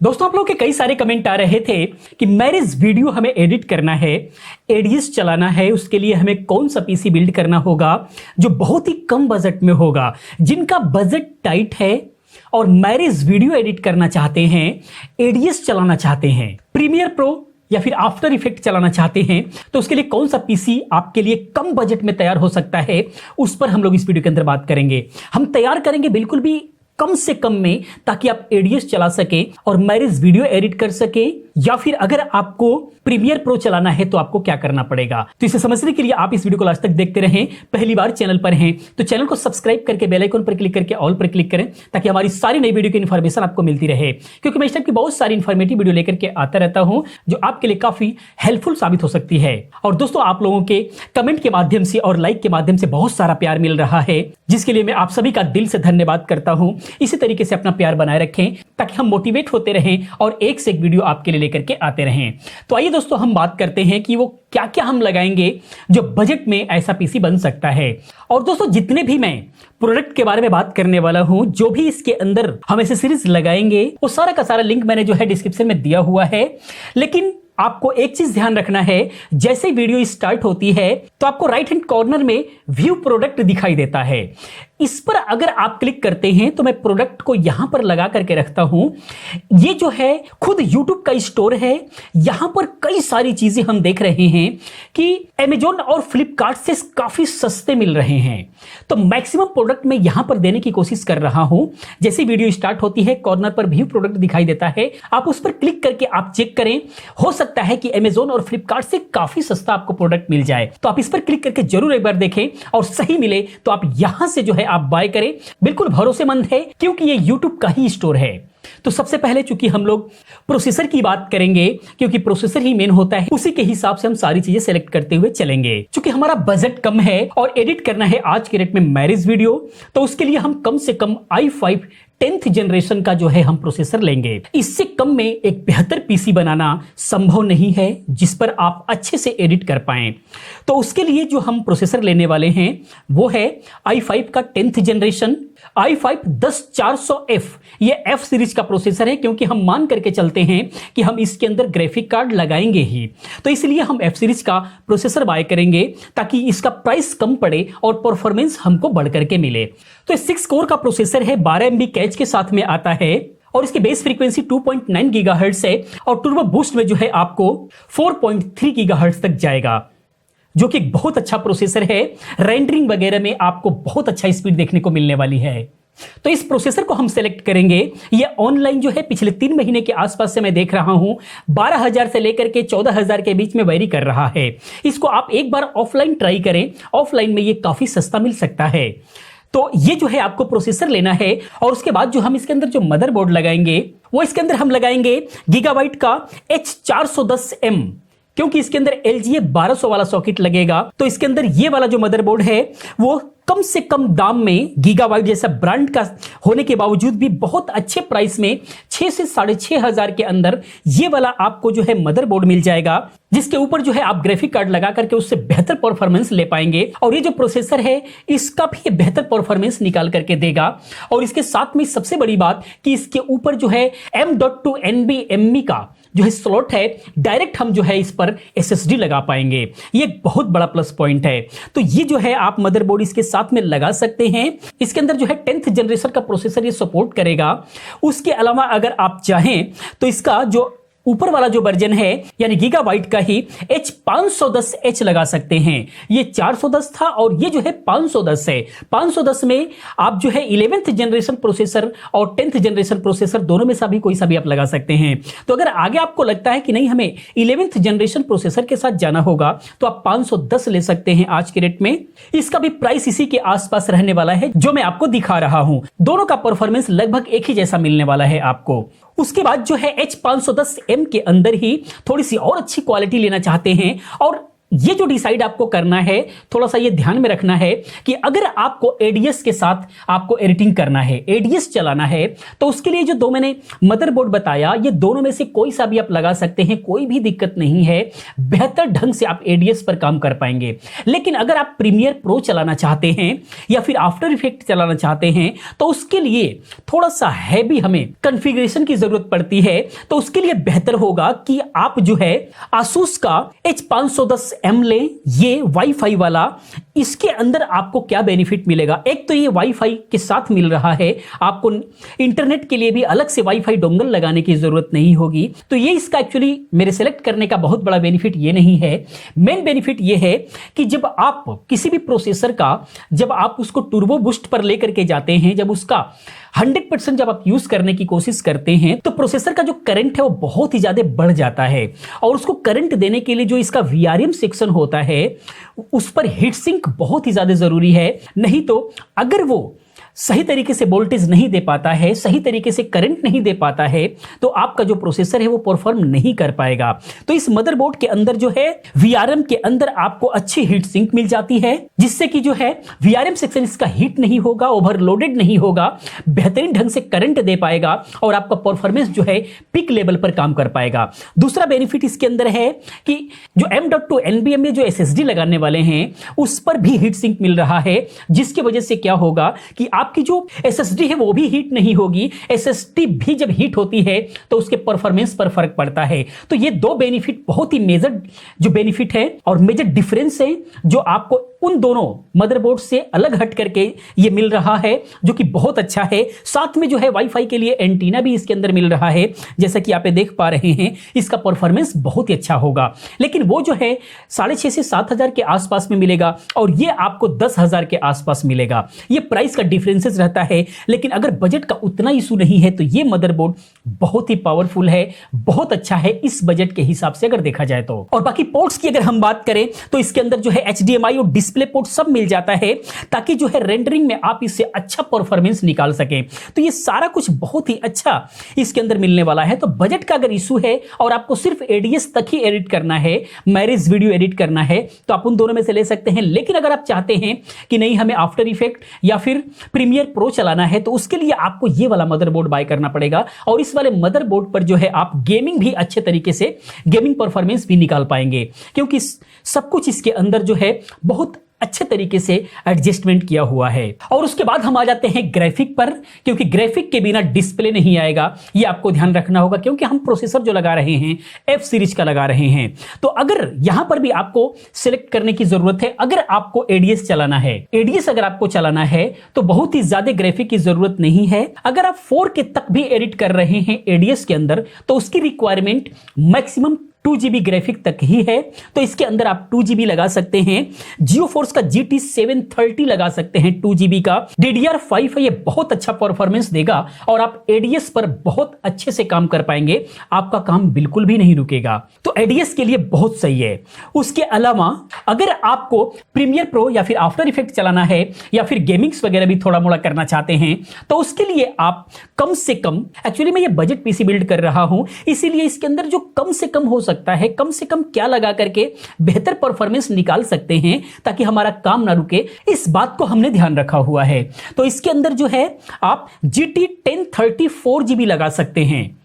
दोस्तों आप लोगों के कई सारे कमेंट आ रहे थे कि मैरिज वीडियो हमें एडिट करना है, एडीएस चलाना है, उसके लिए हमें कौन सा पीसी बिल्ड करना होगा जो बहुत ही कम बजट में होगा। जिनका बजट टाइट है और मैरिज वीडियो एडिट करना चाहते हैं, एडीएस चलाना चाहते हैं, प्रीमियर प्रो या फिर आफ्टर इफेक्ट चलाना चाहते हैं, तो उसके लिए कौन सा पीसी आपके लिए कम बजट में तैयार हो सकता है, उस पर हम लोग इस वीडियो के अंदर बात करेंगे। हम तैयार करेंगे बिल्कुल भी कम से कम में, ताकि आप एडीएस चला सके और मैरिज वीडियो एडिट कर सके। या फिर अगर आपको प्रीमियर प्रो चलाना है तो आपको क्या करना पड़ेगा। तो इसे समझने के लिए आप इस वीडियो को लास्ट तक देखते रहें। पहली बार चैनल पर हैं तो चैनल को सब्सक्राइब करके बेल आइकन पर क्लिक करके ऑल पर क्लिक करें, ताकि हमारी सारी नई वीडियो की इन्फॉर्मेशन आपको मिलती रहे। क्योंकि मैं इस टाइप की बहुत सारी इन्फॉर्मेटिव वीडियो लेकर के आता रहता हूं जो आपके लिए काफी हेल्पफुल साबित हो सकती है। और दोस्तों आप लोगों के कमेंट के माध्यम से और लाइक के माध्यम से बहुत सारा प्यार मिल रहा है, जिसके लिए मैं आप सभी का दिल से धन्यवाद करता हूं। इसी तरीके से अपना प्यार बनाए रखें ताकि हम मोटिवेट होते रहें और एक से एक वीडियो आपके लिए लेकर के आते रहें। तो आइए दोस्तों हम बात करते हैं कि वो क्या क्या हम लगाएंगे जो बजट में ऐसा पीसी बन सकता है। और दोस्तों जितने भी मैं प्रोडक्ट के बारे में बात करने वाला हूं, जो भी इसके अंदर हम एक्सेसरीज लगाएंगे, वो सारा का सारा लिंक मैंने जो है डिस्क्रिप्शन में दिया हुआ है। लेकिन आपको एक चीज ध्यान रखना है, जैसे वीडियो स्टार्ट होती है तो आपको राइट हैंड कॉर्नर में व्यू प्रोडक्ट दिखाई देता है। इस पर अगर आप क्लिक करते हैं तो मैं प्रोडक्ट को यहां पर लगा करके रखता हूं। ये जो है खुद YouTube का स्टोर है। यहां पर कई सारी चीजें हम देख रहे हैं कि Amazon और Flipkart से काफी सस्ते मिल रहे हैं। तो मैक्सिमम प्रोडक्ट मैं यहां पर देने की कोशिश कर रहा हूं। जैसे वीडियो स्टार्ट होती है, कॉर्नर पर व्यू प्रोडक्ट दिखाई देता है, आप उस पर क्लिक करके आप चेक करें। हो सकता है कि Amazon और Flipkart से काफी सस्ता आपको प्रोडक्ट मिल जाए, तो आप इस पर क्लिक करके जरूर एक बार देखें और सही मिले तो आप यहां से जो है आप बाय करें। बिल्कुल भरोसेमंद है क्योंकि ये YouTube का ही स्टोर है। तो सबसे पहले चूंकि हम लोग प्रोसेसर की बात करेंगे, क्योंकि प्रोसेसर ही मेन होता है, उसी के हिसाब से हम सारी चीजें सेलेक्ट करते हुए चलेंगे। चूंकि हमारा बजट कम है और एडिट करना है आज के रेट में मैरिज वीडियो, तो उसके लिए हम कम से कम i5 10th जनरेशन का जो है हम प्रोसेसर लेंगे। इससे कम में एक बेहतर पीसी बनाना संभव नहीं है जिस पर आप अच्छे से एडिट कर पाएं। तो उसके लिए जो हम प्रोसेसर लेने वाले हैं वो है i5 का 10th जनरेशन i5 10400F। ये F सीरीज का प्रोसेसर है, क्योंकि हम मान करके चलते हैं कि हम इसके अंदर ग्राफिक कार्ड लगाएंगे ही, तो इसलिए हम F सीरीज का प्रोसेसर बाय करेंगे ताकि इसका प्राइस कम पड़े और परफॉर्मेंस हमको बढ़ करके मिले। तो 6 कोर का प्रोसेसर है, 12 MB कैच के साथ में आता है और इसकी बेस फ्रीक्वेंसी 2.9 गीगाहर्ट्ज है और टर्बो बूस्ट में जो है आपको 4.3 गीगाहर्ट्ज तक जाएगा, जो कि एक बहुत अच्छा प्रोसेसर है। रेंडरिंग वगैरह में आपको बहुत अच्छा स्पीड देखने को मिलने वाली है। तो इस प्रोसेसर को हम सेलेक्ट करेंगे। ये ऑनलाइन जो है पिछले 3 महीने के आसपास से मैं देख रहा हूं 12,000 से लेकर के 14,000 के बीच में वेरी कर रहा है। इसको आप एक बार ऑफलाइन ट्राई करें, ऑफलाइन में ये काफी सस्ता मिल सकता है। तो ये जो है आपको प्रोसेसर लेना है और उसके बाद जो हम इसके अंदर जो मदरबोर्ड लगाएंगे वो इसके अंदर हम लगाएंगे गीगाबाइट का H410M, क्योंकि इसके अंदर LGA 1200 वाला सॉकेट लगेगा। तो इसके अंदर ये वाला जो मदरबोर्ड है वो कम से कम दाम में, गीगाबाइट जैसा ब्रांड का होने के बावजूद भी बहुत अच्छे प्राइस में 6 से 6,500 के अंदर ये वाला आपको जो है मदरबोर्ड मिल जाएगा, जिसके ऊपर जो है आप ग्राफिक कार्ड लगा करके उससे बेहतर परफॉर्मेंस ले पाएंगे। और ये जो प्रोसेसर है इसका भी बेहतर परफॉर्मेंस निकाल करके देगा। और इसके साथ में सबसे बड़ी बात कि इसके ऊपर जो है M.2 NVMe का जो है स्लॉट है, डायरेक्ट हम जो है इस पर SSD लगा पाएंगे। ये एक बहुत बड़ा प्लस पॉइंट है। तो ये जो है आप मदरबोर्ड इसके साथ में लगा सकते हैं। इसके अंदर जो है 10th जनरेशन का प्रोसेसर ये सपोर्ट करेगा। उसके अलावा अगर आप चाहें तो इसका जो ऊपर वाला जो वर्जन है यानी गीगाबाइट का ही H510H लगा सकते हैं। ये 410 था और ये जो है 510 है। 510 में आप जो है 11th जनरेशन प्रोसेसर और 10th जनरेशन प्रोसेसर दोनों में से भी कोई सा भी आप लगा सकते हैं। तो अगर आगे आपको लगता है कि नहीं हमें 11th जनरेशन प्रोसेसर के साथ जाना होगा तो आप 510 ले सकते हैं आज के रेट में। इसका भी प्राइस इसी के आसपास रहने वाला है जो मैं आपको दिखा रहा हूं। दोनों का परफॉर्मेंस लगभग एक ही जैसा मिलने वाला है आपको। उसके बाद जो है H510M के अंदर ही थोड़ी सी और अच्छी क्वालिटी लेना चाहते हैं और ये जो डिसाइड आपको करना है, थोड़ा सा ये ध्यान में रखना है कि अगर आपको एडीएस के साथ आपको एडिटिंग करना है, एडीएस चलाना है, तो उसके लिए जो दो मैंने मदरबोर्ड बताया, ये दोनों में से कोई सा भी आप लगा सकते हैं, कोई भी दिक्कत नहीं है, बेहतर ढंग से आप एडीएस पर काम कर पाएंगे। लेकिन अगर आप प्रीमियर प्रो चलाना चाहते हैं या फिर आफ्टर इफेक्ट चलाना चाहते हैं, तो उसके लिए थोड़ा सा हैवी हमें कॉन्फ़िगरेशन की जरूरत पड़ती है। तो उसके लिए बेहतर होगा कि आप जो है आसूस का H510M ले, ये वाईफाई वाला। इसके अंदर आपको क्या बेनिफिट मिलेगा, एक तो ये वाईफाई के साथ मिल रहा है, आपको इंटरनेट के लिए भी अलग से वाईफाई डोंगल लगाने की जरूरत नहीं होगी। तो ये इसका एक्चुअली मेरे सेलेक्ट करने का बहुत बड़ा बेनिफिट ये नहीं है। मेन बेनिफिट ये है कि जब आप किसी भी प्रोसेसर का, जब आप उसको टर्बो बूस्ट पर लेकर के जाते हैं, जब उसका 100% जब आप यूज करने की कोशिश करते हैं, तो प्रोसेसर का जो करंट है वो बहुत ही ज्यादा बढ़ जाता है। और उसको करंट देने के लिए जो इसका VRM सेक्शन होता है, उस पर हीट सिंक बहुत ही ज्यादा जरूरी है। नहीं तो अगर वो सही तरीके से वोल्टेज नहीं दे पाता है, सही तरीके से करंट नहीं दे पाता है, तो आपका जो प्रोसेसर है वो परफॉर्म नहीं कर पाएगा। तो इस मदरबोर्ड के अंदर जो है VRM के अंदर आपको अच्छी हीट सिंक मिल जाती है, जिससे कि जो है VRM सेक्शन इसका हीट नहीं होगा, ओवरलोडेड नहीं होगा, बेहतरीन ढंग से करंट दे पाएगा और आपका परफॉर्मेंस जो है पीक लेवल पर काम कर पाएगा। दूसरा बेनिफिट इसके अंदर है कि जो M.2 NVMe जो SSD लगाने वाले हैं, उस पर भी हीट सिंक मिल रहा है, जिसकी वजह से क्या होगा कि आपकी जो SSD है वो भी हीट नहीं होगी। SSD भी जब हीट होती है तो उसके परफॉर्मेंस पर फर्क पड़ता है। तो ये दो बेनिफिट बहुत ही मेजर जो बेनिफिट है और मेजर डिफरेंस है, जो आपको उन दोनों मदरबोर्ड से अलग हट करके ये मिल रहा है, जो कि बहुत अच्छा है। साथ में जो है वाईफाई के लिए एंटीना भी इसके अंदर मिल रहा है, जैसा कि आप देख पा रहे हैं। इसका परफॉर्मेंस बहुत ही अच्छा होगा, लेकिन वो जो है 6,500 से 7,000 के आसपास में मिलेगा और ये आपको 10,000 के आसपास मिलेगा। ये प्राइस का डिफरेंसेस रहता है, लेकिन अगर बजट का उतना इशू नहीं है तो ये मदरबोर्ड बहुत ही पावरफुल है, बहुत अच्छा है इस बजट के हिसाब से अगर देखा जाए तो। और बाकी पोर्ट्स की अगर हम बात करें तो इसके अंदर जो है HDMI और डिस्प्ले पोर्ट सब मिल जाता है, ताकि जो है रेंडरिंग में आप इससे अच्छा परफॉर्मेंस निकाल सकें। तो ये सारा कुछ बहुत ही अच्छा इसके अंदर मिलने वाला है। तो बजट का अगर इशू है और आपको सिर्फ एडीएस तक ही एडिट करना है, मैरिज वीडियो एडिट करना है, तो आप उन दोनों में से ले सकते हैं। लेकिन अगर आप चाहते हैं कि नहीं हमें आफ्टर इफेक्ट या फिर प्रीमियर प्रो चलाना है, तो उसके लिए आपको ये वाला मदरबोर्ड बाय करना पड़ेगा। और इस वाले मदरबोर्ड पर जो है आप गेमिंग भी अच्छे तरीके से, गेमिंग परफॉर्मेंस भी निकाल पाएंगे, क्योंकि सब कुछ इसके अंदर जो है बहुत अच्छे तरीके से एडजस्टमेंट किया हुआ है। और उसके बाद हम आ जाते हैं ग्राफिक पर, क्योंकि ग्राफिक के बिना डिस्प्ले नहीं आएगा, ये आपको ध्यान रखना होगा, क्योंकि हम प्रोसेसर जो लगा रहे हैं F सीरीज का लगा रहे हैं। तो अगर यहां पर भी आपको सिलेक्ट करने की जरूरत है, अगर आपको एडीएस चलाना है, एडीएस अगर आपको चलाना है तो बहुत ही ज्यादा ग्राफिक की जरूरत नहीं है। अगर आप 4K तक भी एडिट कर रहे हैं एडीएस के अंदर, तो उसकी रिक्वायरमेंट मैक्सिमम 2GB ग्राफिक तक ही है। तो इसके अंदर आप 2GB लगा सकते हैं, जियोफोर्स का GT 730 लगा सकते हैं 2GB का। DDR5 है, ये बहुत अच्छा परफॉर्मेंस देगा और आप एडीएस पर बहुत अच्छे से काम कर पाएंगे, आपका काम बिल्कुल भी नहीं रुकेगा। तो एडीएस के लिए बहुत सही है। उसके अलावा अगर आपको प्रीमियर प्रो या फिर आफ्टर इफेक्ट चलाना है या फिर गेमिंग्स वगैरह भी थोड़ा मोड़ा करना चाहते हैं, तो उसके लिए आप कम से कम, एक्चुअली मैं ये बजट पीसी बिल्ड कर रहा हूं, इसीलिए इसके अंदर जो कम से कम हो सकता है, कम से कम क्या लगा करके बेहतर परफॉर्मेंस निकाल सकते हैं ताकि हमारा काम ना रुके, इस बात को हमने ध्यान रखा हुआ है। तो इसके अंदर जो है आप GT 1030 4GB लगा सकते हैं,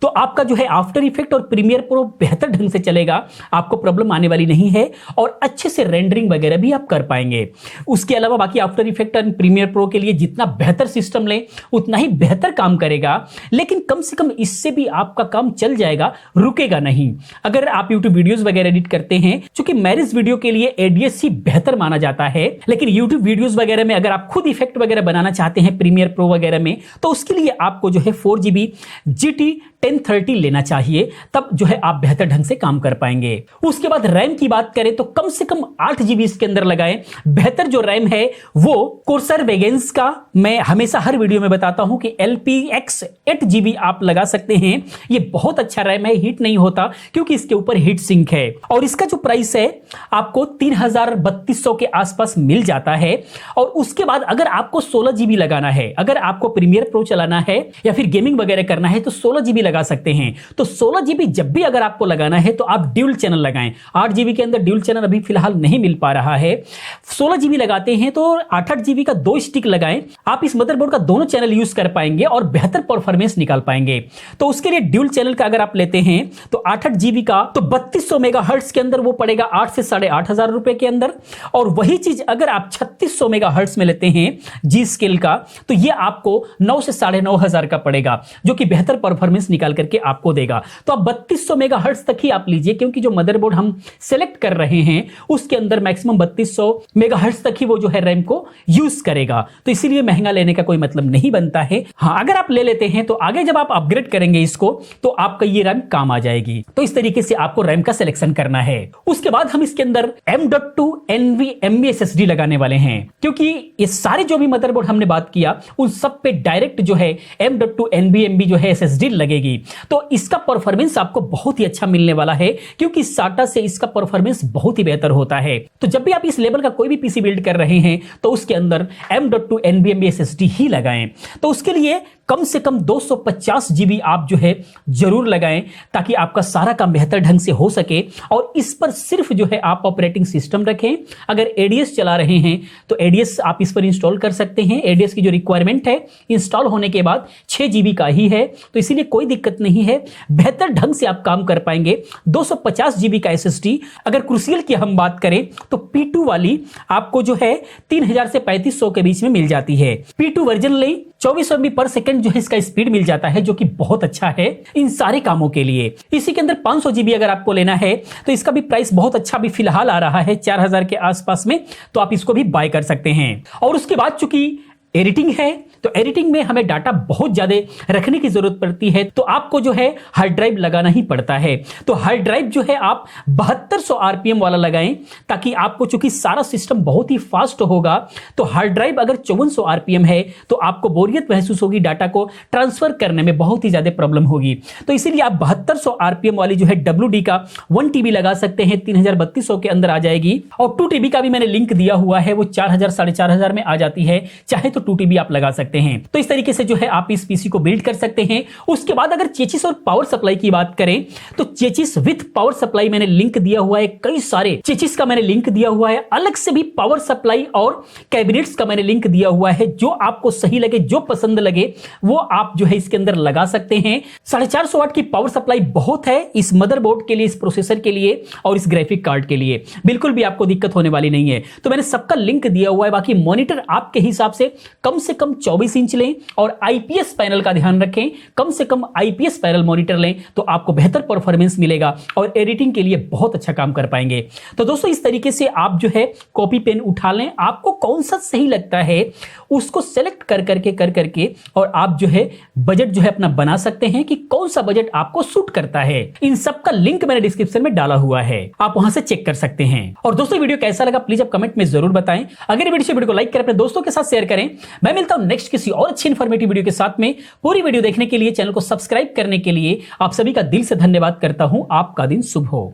तो आपका जो है आफ्टर इफेक्ट और प्रीमियर प्रो बेहतर ढंग से चलेगा, आपको प्रॉब्लम आने वाली नहीं है और अच्छे से रेंडरिंग वगैरह भी आप कर पाएंगे। उसके अलावा बाकी आफ्टर इफेक्ट और प्रीमियर प्रो के लिए जितना बेहतर सिस्टम लें उतना ही बेहतर काम करेगा, लेकिन कम से कम इससे भी आपका काम चल जाएगा, रुकेगा नहीं। अगर आप यूट्यूब वीडियोज वगैरह एडिट करते हैं, चूंकि मैरिज वीडियो के लिए एडीएस ही बेहतर माना जाता है, लेकिन यूट्यूब वीडियोज वगैरह में अगर आप खुद इफेक्ट वगैरह बनाना चाहते हैं प्रीमियर प्रो वगैरह में, तो उसके लिए आपको जो है 4GB GT 1030 लेना चाहिए, तब जो है आप बेहतर ढंग से काम कर पाएंगे। उसके बाद रैम की बात करें तो कम से कम 8GB इसके अंदर लगाएं। बेहतर जो रैम है वो कोर्सर वेगेंस का, मैं हमेशा हर वीडियो में बताता हूं कि LPX 8GB आप लगा सकते हैं। ये बहुत अच्छा रैम है, हीट नहीं होता क्योंकि इसके ऊपर हीट सिंक है और इसका जो प्राइस है आपको 3,3200 के आसपास मिल जाता है। और उसके बाद अगर आपको 16GB लगाना है, अगर आपको प्रीमियर प्रो चलाना है या फिर गेमिंग वगैरह करना है, तो 16GB लगा सकते हैं। तो 16 जीबी जब भी अगर आपको लगाना है तो आप ड्यूल चैनल लगाएं। 8 जीबी के अंदर ड्यूल चैनल अभी फिलहाल नहीं मिल पा रहा है। 16 जीबी लगाते हैं तो 8 जीबी का 2 स्टिक लगाएं। आप इस मदरबोर्ड का दोनों चैनल यूज कर पाएंगे और बेहतर परफॉर्मेंस निकाल पाएंगे। तो उसके लिए ड्यूल चैनल का अगर आप लेते हैं तो 8 जीबी का तो 3200 मेगाहर्ट्ज के अंदर वो पड़ेगा 8 से 8,500 रुपए के अंदर। और वही चीज अगर आप 3600 मेगाहर्ट्ज में लेते हैं जी स्केल का तो ये आपको 9 से 9,500 का पड़ेगा, जो कि बेहतर परफॉर्मेंस निकाल करके आपको देगा। तो आप 3200 मेगाहर्ट्ज तक ही आप लीजिए, क्योंकि जो मदरबोर्ड हम सेलेक्ट कर रहे हैं उसके अंदर मैक्सिमम 3200 मेगाहर्ट्ज तक ही वो जो है रैम को यूज करेगा। तो इसीलिए महंगा लेने का कोई मतलब नहीं बनता है। हाँ, अगर आप ले लेते हैं तो आगे जब आप अपग्रेड करेंगे इसको तो आपका ये रैम काम आ जाएगी। तो इस तरीके से आपको रैम का सिलेक्शन करना है। उसके बाद हम इसके अंदर M.2 NVMe SSD लगाने वाले हैं, क्योंकि ये सारे जो भी मदरबोर्ड हमने बात किया उन सब पे डायरेक्ट जो है M.2 NVMe जो है SSD लगेगी। तो इसका परफॉर्मेंस आपको बहुत ही अच्छा मिलने वाला है, क्योंकि SATA से इसका परफॉर्मेंस बहुत ही बेहतर होता है। तो जब भी आप इस लेवल का कोई भी पीसी बिल्ड कर रहे हैं तो उसके अंदर M.2 NVMe SSD ही लगाएं। तो उसके लिए कम से कम 250 जीबी आप जो है जरूर लगाएं, ताकि आपका सारा काम बेहतर ढंग से हो सके। और इस पर सिर्फ जो है आप ऑपरेटिंग सिस्टम रखें। अगर एडीएस चला रहे हैं तो एडीएस आप इस पर इंस्टॉल कर सकते हैं। एडीएस की जो रिक्वायरमेंट है इंस्टॉल होने के बाद 6 जीबी का ही है, तो इसीलिए कोई दिक्कत नहीं है, बेहतर ढंग से आप काम कर पाएंगे। 250 जीबी का एसएसडी। अगर क्रूसियल की हम बात करें तो P2 वाली आपको जो है 3000 से 3500 के बीच में मिल जाती है। P2 वर्जन लें, 24 MB पर सेकंड जो है इसका स्पीड मिल जाता है, जो कि बहुत अच्छा है इन सारे कामों के लिए। इसी के अंदर 500 जीबी अगर आपको लेना है तो इसका भी प्राइस बहुत अच्छा भी फिलहाल आ रहा है 4000 के आसपास में, तो आप इसको भी बाय कर सकते हैं। और उसके बाद चूंकि एडिटिंग है तो एडिटिंग में हमें डाटा बहुत ज्यादा रखने की जरूरत पड़ती है, तो आपको जो है हार्ड ड्राइव लगाना ही पड़ता है। तो हार्ड ड्राइव जो है आप 7200 आरपीएम वाला लगाएं, ताकि आपको चूंकि सारा सिस्टम बहुत ही फास्ट होगा। तो हार्ड ड्राइव अगर 5400 आरपीएम है तो आपको बोरियत महसूस होगी, डाटा को ट्रांसफर करने में बहुत ही ज्यादा प्रॉब्लम होगी। तो इसीलिए आप 7200 आरपीएम वाली जो है WD का 1 TB लगा सकते हैं, 3200 के अंदर आ जाएगी। और 2 TB का भी मैंने लिंक दिया हुआ है, वो 4000 4500 में आ जाती है, चाहे तो 2 TB आप लगा सकते हैं। तो इस तरीके से जो है आप इस पीसी को बिल्ड कर सकते हैं। उसके बाद अगर चेचिस और पावर सप्लाई की बात करें तो चेचिस विथ पावर सप्लाई मैंने लिंक दिया हुआ है, कई सारे चेचिस का मैंने लिंक दिया हुआ है, अलग से भी पावर सप्लाई और कैबिनेट्स का मैंने लिंक दिया हुआ है। जो आपको सही लगे, जो पसंद लगे, वो आप जो है इसके अंदर लगा सकते हैं। 450 वाट की पावर सप्लाई बहुत है इस मदरबोर्ड के लिए, इस प्रोसेसर के लिए और इस ग्राफिक कार्ड के लिए, बिल्कुल भी आपको दिक्कत होने वाली नहीं है। तो मैंने सबका लिंक दिया हुआ है। बाकी मॉनिटर आपके हिसाब से कम 24 इंच लें और आईपीएस पैनल का ध्यान रखें, कम से कम आईपीएस पैनल मॉनिटर लें, तो आपको बेहतर परफॉर्मेंस मिलेगा और एडिटिंग के लिए बहुत अच्छा काम कर पाएंगे। तो दोस्तों इस तरीके से आप जो है कॉपी पेन उठा लें, आपको कौन सा सही लगता है उसको सेलेक्ट कर करके और आप जो है बजट जो है अपना बना सकते हैं कि कौन सा बजट आपको सूट करता है। इन सब का लिंक मैंने डिस्क्रिप्शन में डाला हुआ है, आप वहां से चेक कर सकते हैं। और दोस्तों वीडियो कैसा लगा प्लीज आप कमेंट में जरूर बताएं। अगर वीडियो को लाइक करें, अपने दोस्तों के साथ शेयर करें। मैं मिलता हूं नेक्स्ट किसी और अच्छी इंफॉर्मेटिव वीडियो के साथ में। पूरी वीडियो देखने के लिए, चैनल को सब्सक्राइब करने के लिए आप सभी का दिल से धन्यवाद करता हूं। आपका दिन शुभ हो।